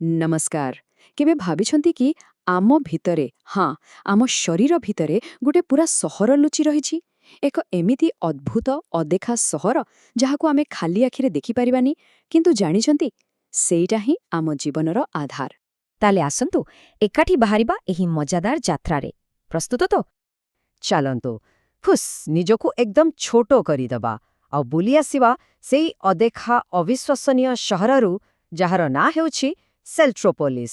नमस्कार। केबे भाबिछंती कि आम भितरे हाँ आम शरीर भितरे गोटे पूरा सहर लुचि रहिछि एक एमिति अद्भुत अदेखा सहर जहाकु आमे खाली आखिरे देखि परिबानी किंतु जानिछंती सेइटा ही आम जीवनर आधार। ताले आसंतु एकाठी बाहरिबा एही मजादार जात्रारे प्रस्तुत तो चालंतु फुस निजकु एकदम छोटो करिदबा आ बुली आसिबा सेई अदेखा अविश्वसनीय शहररु जहार ना हेउछि सेल्ट्रोपोलिस।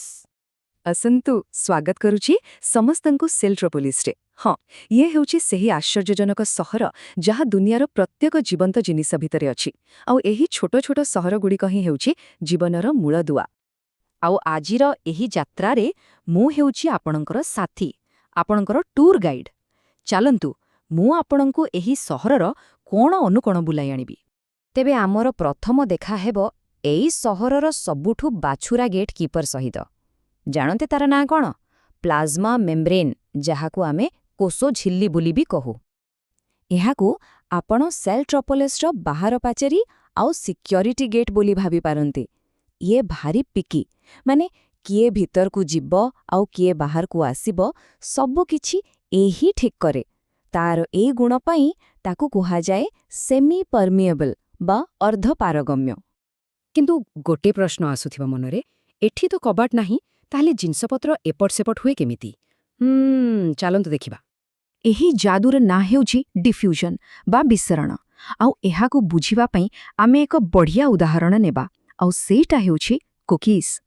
असंतु स्वागत करुछि समस्तंकु सेल्ट्रोपोलिस रे। हाँ ये हेउछि सेही आश्चर्यजनक सहर जहा दुनियार प्रत्येक जीवंत जिनिस भितरे अछि आउ एही छोट छोट सहर गुड़िक ही हेउछि जीवनर मूलदुआ। आउ आजिर एही जात्रारे मु हेउछि आपणकर साथी आपणकर टूर गाइड। चालंतु मु आपणंकु एही सहरर कोण अनुकोण बुलाई आनिबी। तेबे आमर प्रथम देखा हेबो एई सहरर सबुठु बाछुरा गेट कीपर सहित। जानते तार ना कोण? प्लाज्मा मेम्ब्रेन जहाकु आमे कोसो झिल्ली बुली भी कहू। एहाकु आपण सेल्ट्रोपोलिसर बाहर पाचेरी आउ सिक्योरिटी गेट बोली भाबी पारंती। ये भारी पिकी माने किए भीतर को जिब आउ किए बाहर को आसिब सबु किछि एही ठीक करे। तार ए गुण पई ताकु कुहा जाए सेमी परमिएबल बा अर्ध पारगम्य। किंतु गोटे प्रश्न आसुथिबा मनरे एठी तो कबाट नाही ताले जिनसपत्र एपट सेपट हुए केमिति? चालंतु देखिबा। एही जादुर ना हेउछि डिफ्यूजन बा विसरण आउ एहाकु बुझिबा पई आमे एक बढ़िया उदाहरण नेबा आउ सेटा हेउछि कुकीज।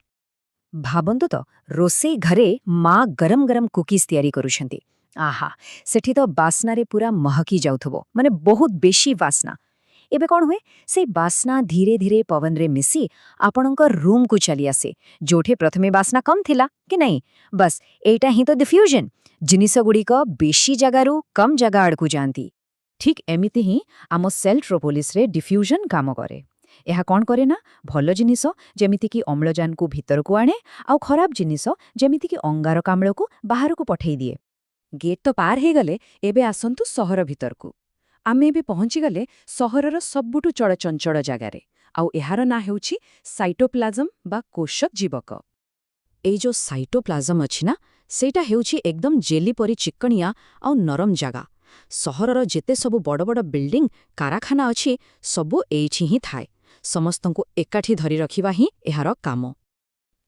भाबंतु तो रोसे घरे माँ गरम गरम कुकीज तैयारी करुछंती। आहा सेठी तो बास्नारे पूरा महकी जाउथबो माने बहुत बेशी बास्ना। एबे कौन हुए से बास्ना धीरे धीरे पवन रे मिसी आपणकर रूम को चली आसे जोठे प्रथमे बास्ना कम थिला कि नहीं बस एटा ही तो डिफ्यूजन जिनिस गुड़िक बेशी जगारू कम जगह आड़कू जानती। ठीक एमिति ही आम सेल्ट्रोपोलिस रे डिफ्यूजन काम करे। एहा कौन करे ना भल जिनिस जेमिति कि अम्लजान को भीतर को आणे आउ खराब जिनिस जेमिति कि अंगारकाम्ल को बाहर को पठेई दिए। गेट तो पार हे गले एबे आसंतु सहर भीतर को। आमे भी पहुंची गले सहरर सबुठु चळचंचळ जागारे आउ एहार ना हेउछि साइटोप्लाज्म बा कोश जीवक। एई जो साइटोप्लाज्म अछि ना सेटा हेउछि एकदम जेली परी चिकणिया आउ नरम जागा। सहरर जेते सबु बड़ बड़ बिल्डिंग कारखाना अछि सबु एइछि ही थाए। समस्तंकु एकाठी धरि रखिबा ही एहार काम।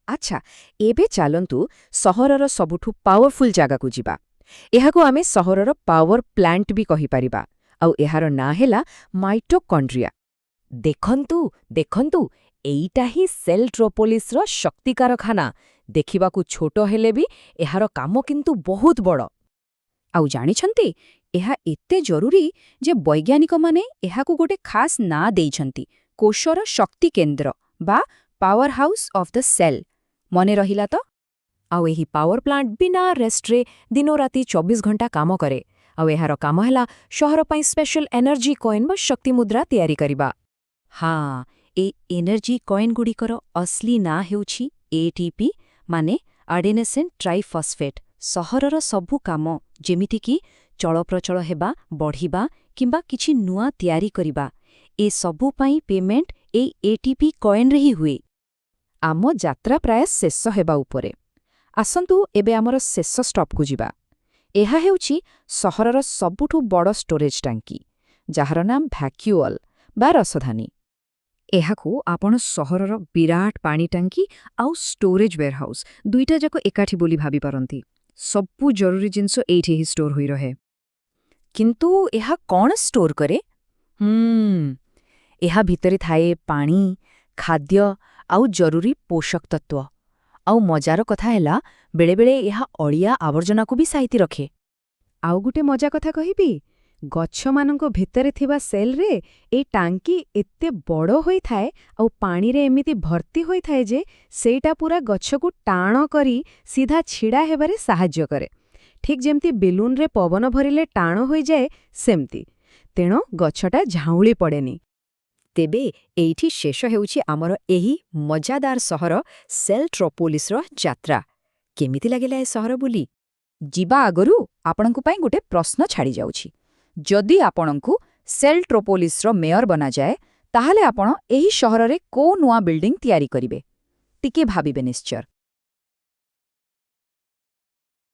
अच्छा एबे चालंतु सहरर सबुठु पावरफुल जागा को जिबा। एहाको आमे सहरर पावर प्लांट भी कहि परिबा आउ एहार ना हेला माइटोकॉन्ड्रिया। देखंतु देखंतु एइटा ही सेल्ट्रोपोलिसर शक्ति कारखाना। देखिबाकू छोटो हेले भी एहार काम किंतु बहुत बड़। आउ जानिछंती एहा एते जरूरी जे वैज्ञानिक माने एहाकू गोटे खास ना देइछंती कोशर शक्ति केंद्र बा power house of the cell. मने रहिला तो? आउ एही पावर प्लांट बिना रेस्ट्रे दिनो राती 24 घंटा काम करे आउ एहार काम हैला शहर पई स्पेशल एनर्जी कॉइन बा शक्ति मुद्रा तैयारी करिबा। हाँ ए एनर्जी कॉइन गुड़िकर असली ना हेउछि एटीपी माने एडेनोसिन ट्राइफॉस्फेट। सहरर सबु काम जेमिति कि चलप्रचल हेबा बढ़िबा किंबा किछि नुआ तैयारी करिबा ए सबु पई पेमेंट ए एटीपी कॉइन रे ही हुए। आम जात्रा प्राय शेष हेबा उपरे। आसंतु एबे आमर शेष स्टॉप को जिबा। एहा हेउछि सहरर सबुठु बड़ स्टोरेज टांकी जाହାର नाम भैक्यूअल बा रसधानी। एहाकू आपण सहरर विराट पानी टांकी आउ स्टोरेज वेयरहाउस दुईटा जाको एकाठी बोली भाबी पारंती। सबु जरूरी जिंसो एठी ही स्टोर होई रहे। किंतु एहा कौन स्टोर करे? एहा भितरे थाए पानी खाद्य आउ जरूरी पोषक तत्व। आउ मजार कथा हैला बेले बेले एहा अड़िया आवर्जना को भी साइती रखे। आउ गुटे मजा कथा कहिबी गच्छ मानंको भितरे थिबा सेल रे ए टांकी एत्ते बड़ो होई थाए आउ पानी रे एमिति भर्ती होई थाए जे सेटा पूरा गच्छ को टाण करी सीधा छिड़ा हेबारे सहाय्य करे। ठीक जेमती बेलून रे पवन भरिले टाण होई जाए सेमती। तेणो गच्छटा झाउली पड़ेनी। तेबे एइठी शेष हेउछि आमर एही मजादार सहर सेल्ट्रोपोलिसर जात्रा। केमिति लागेला ए सहर बुली? जिबा आगरु आपणंकु पई गोटे प्रश्न छाड़ी जाउछि। जदि आपणंकु सेल्ट्रोपोलिसर मेयर बना जाए ताहाले आपण एही शहर रे को नुआ बिल्डिंग तैयारी करिवे? ଟିକେ ଭାବିବେ ନିଶ୍ଚୟ।